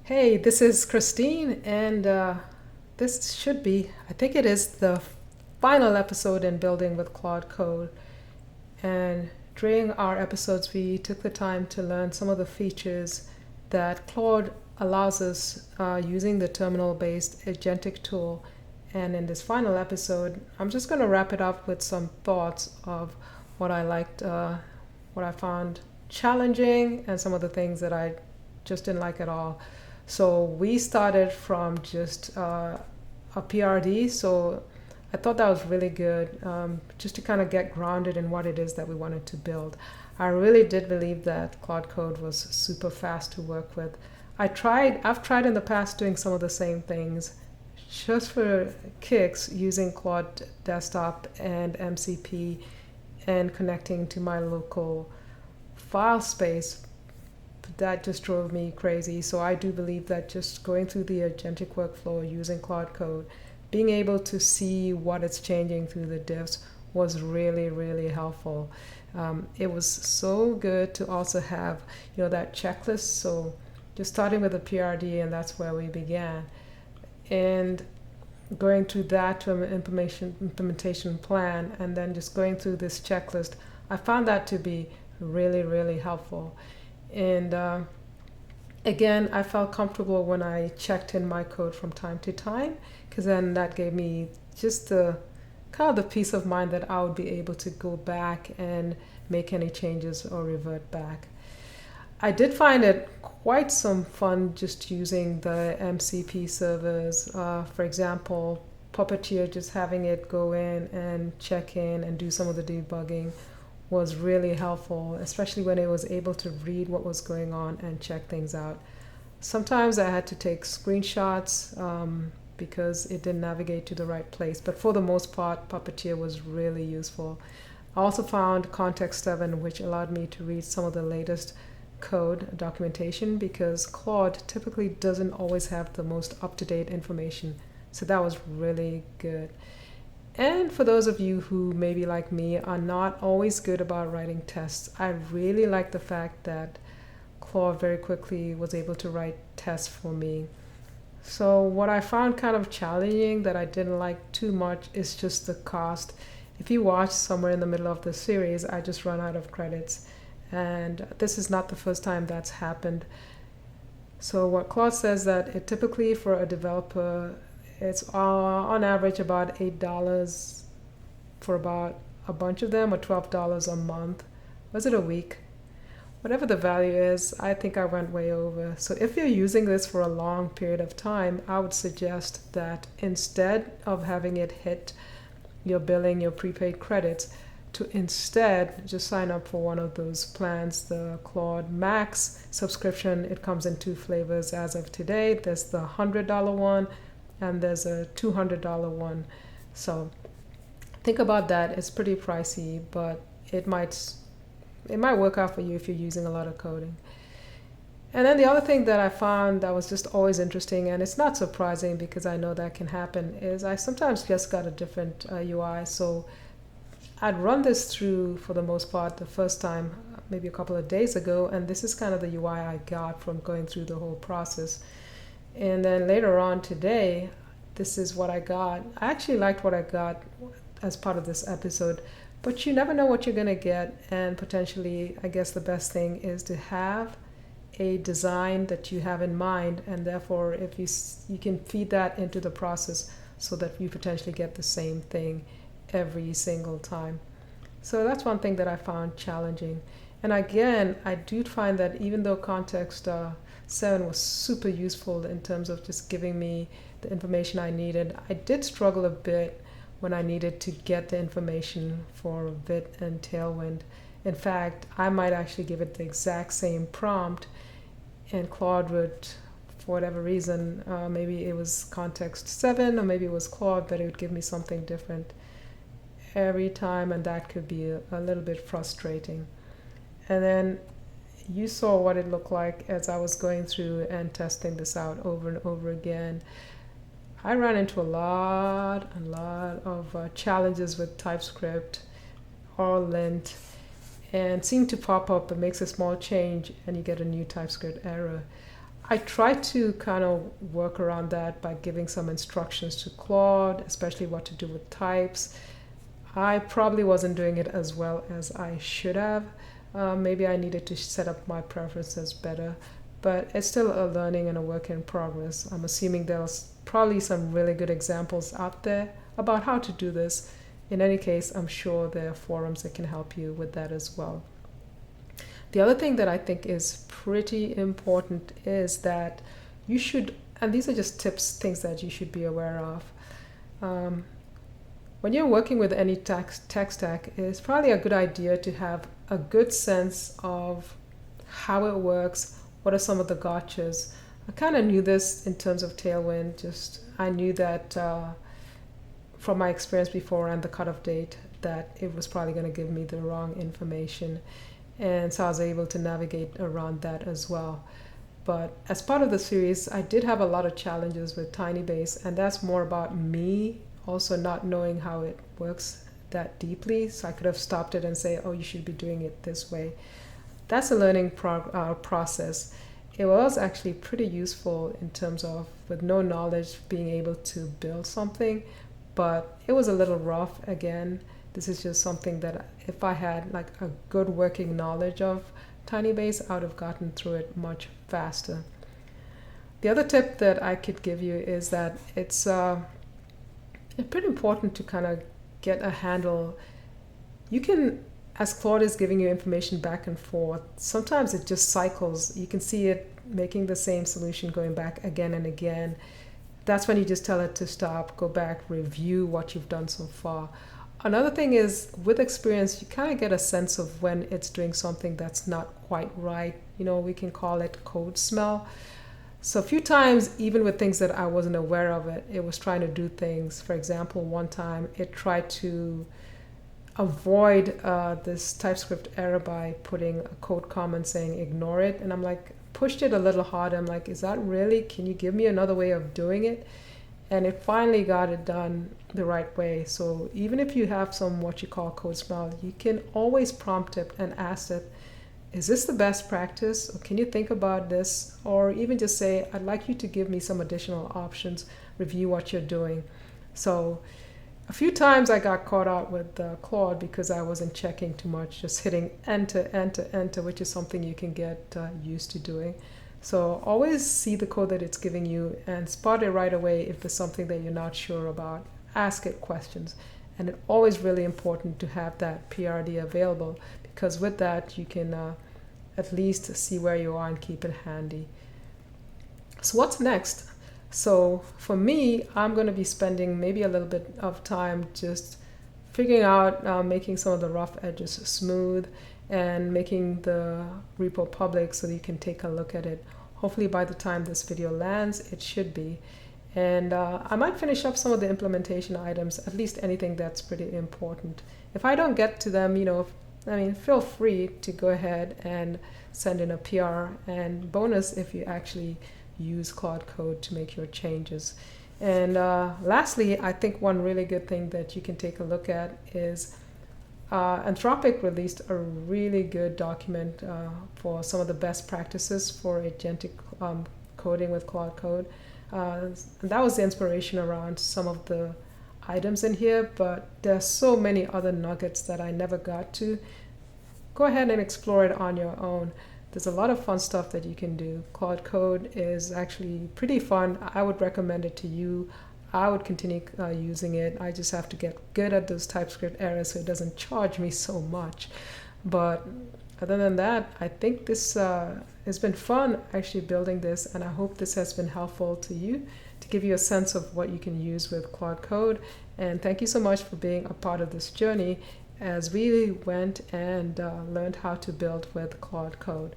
Hey, this is Christine, and this should be, I think it is the final episode in Building with Claude Code. And during our episodes, we took the time to learn some of the features that Claude allows us using the terminal based agentic tool. And in this final episode, I'm just going to wrap it up with some thoughts of what I liked, what I found challenging, and some of the things that I just didn't like at all. So we started from just a PRD. So I thought that was really good, just to kind of get grounded in what it is that we wanted to build. I really did believe that Claude Code was super fast to work with. I've tried in the past doing some of the same things just for kicks using Claude Desktop and MCP and connecting to my local file space. That just drove me crazy. So I do believe that just going through the agentic workflow using Claude Code, being able to see what it's changing through the diffs was really, really helpful. It was so good to also have, that checklist. So just starting with the PRD, and that's where we began. And going through that to an implementation plan, and then just going through this checklist, I found that to be really, really helpful. And again, I felt comfortable when I checked in my code from time to time, because then that gave me just the kind of the peace of mind that I would be able to go back and make any changes or revert back. I did find it quite some fun just using the MCP servers. For example, Puppeteer, just having it go in and check in and do some of the debugging was really helpful, especially when it was able to read what was going on and check things out. Sometimes I had to take screenshots because it didn't navigate to the right place, but for the most part, Puppeteer was really useful. I also found Context 7, which allowed me to read some of the latest code documentation, because Claude typically doesn't always have the most up-to-date information, so that was really good. And for those of you who maybe like me are not always good about writing tests, I really like the fact that Claude very quickly was able to write tests for me. So what I found kind of challenging that I didn't like too much is just the cost. If you watch somewhere in the middle of the series, I just run out of credits. And this is not the first time that's happened. So what Claude says that it typically for a developer, it's on average about $8 for about a bunch of them, or $12 a month. Was it a week? Whatever the value is, I think I went way over. So if you're using this for a long period of time, I would suggest that instead of having it hit your billing, your prepaid credits, to instead just sign up for one of those plans, the Claude Max subscription. It comes in two flavors as of today. There's the $100 one, and there's a $200 one. So think about that. It's pretty pricey, but it might work out for you if you're using a lot of coding. And then the other thing that I found that was just always interesting, and it's not surprising because I know that can happen, is I sometimes just got a different UI. So I'd run this through for the most part the first time, maybe a couple of days ago, and this is kind of the UI I got from going through the whole process. And then later on today, this is what I got. I actually liked what I got as part of this episode, but you never know what you're going to get. And potentially, I guess the best thing is to have a design that you have in mind, and therefore if you can feed that into the process so that you potentially get the same thing every single time. So that's one thing that I found challenging. And again, I do find that even though Context 7 was super useful in terms of just giving me the information I needed, I did struggle a bit when I needed to get the information for Vit and Tailwind. In fact, I might actually give it the exact same prompt, and Claude would, for whatever reason, maybe it was Context 7 or maybe it was Claude, but it would give me something different every time, and that could be a little bit frustrating. And then you saw what it looked like as I was going through and testing this out over and over again. I ran into a lot of challenges with TypeScript or lint, and seemed to pop up. It makes a small change and you get a new TypeScript error. I try to kind of work around that by giving some instructions to Claude, especially what to do with types. I probably wasn't doing it as well as I should have. Maybe I needed to set up my preferences better, but it's still a learning and a work in progress. I'm assuming there's probably some really good examples out there about how to do this. In any case, I'm sure there are forums that can help you with that as well. The other thing that I think is pretty important is that you should, and these are just tips, things that you should be aware of. When you're working with any tech stack, it's probably a good idea to have a good sense of how it works, what are some of the gotchas. I kind of knew this in terms of Tailwind, I knew that from my experience before and the cutoff date that it was probably going to give me the wrong information. And so I was able to navigate around that as well. But as part of the series, I did have a lot of challenges with Tinybase, and that's more about me also not knowing how it works that deeply. So I could have stopped it and say, oh, you should be doing it this way. That's a learning process. It was actually pretty useful in terms of, with no knowledge, being able to build something, but it was a little rough again. This is just something that if I had like a good working knowledge of Tinybase, I would have gotten through it much faster. The other tip that I could give you is that it's pretty important to kind of get a handle. You can, as Claude is giving you information back and forth, sometimes it just cycles. You can see it making the same solution going back again and again. That's when you just tell it to stop, go back, review what you've done so far. Another thing is, with experience, you kind of get a sense of when it's doing something that's not quite right. We can call it code smell. So a few times, even with things that I wasn't aware of it was trying to do things. For example, one time it tried to avoid this TypeScript error by putting a code comment saying ignore it. And I'm like, pushed it a little harder. I'm like, is that really, can you give me another way of doing it? And it finally got it done the right way. So even if you have some what you call code smell, you can always prompt it and ask it, is this the best practice? Or can you think about this? Or even just say, I'd like you to give me some additional options, review what you're doing. So a few times I got caught out with Claude because I wasn't checking too much, just hitting enter, enter, enter, which is something you can get used to doing. So always see the code that it's giving you and spot it right away if there's something that you're not sure about. Ask it questions. And it's always really important to have that PRD available, because with that you can at least see where you are and keep it handy. So what's next? So for me, I'm going to be spending maybe a little bit of time just figuring out making some of the rough edges smooth and making the repo public so that you can take a look at it. Hopefully by the time this video lands, it should be. And I might finish up some of the implementation items, at least anything that's pretty important. If I don't get to them, feel free to go ahead and send in a PR, and bonus if you actually use Claude Code to make your changes. And lastly, I think one really good thing that you can take a look at is Anthropic released a really good document for some of the best practices for agentic coding with Claude Code. And that was the inspiration around some of the items in here, but there's so many other nuggets that I never got to. Go ahead and explore it on your own. There's a lot of fun stuff that you can do. Claude Code is actually pretty fun. I would recommend it to you. I would continue using it. I just have to get good at those TypeScript errors so it doesn't charge me so much. But other than that, I think this has been fun actually building this, and I hope this has been helpful to you to give you a sense of what you can use with Claude Code. And thank you so much for being a part of this journey as we went and learned how to build with Claude Code.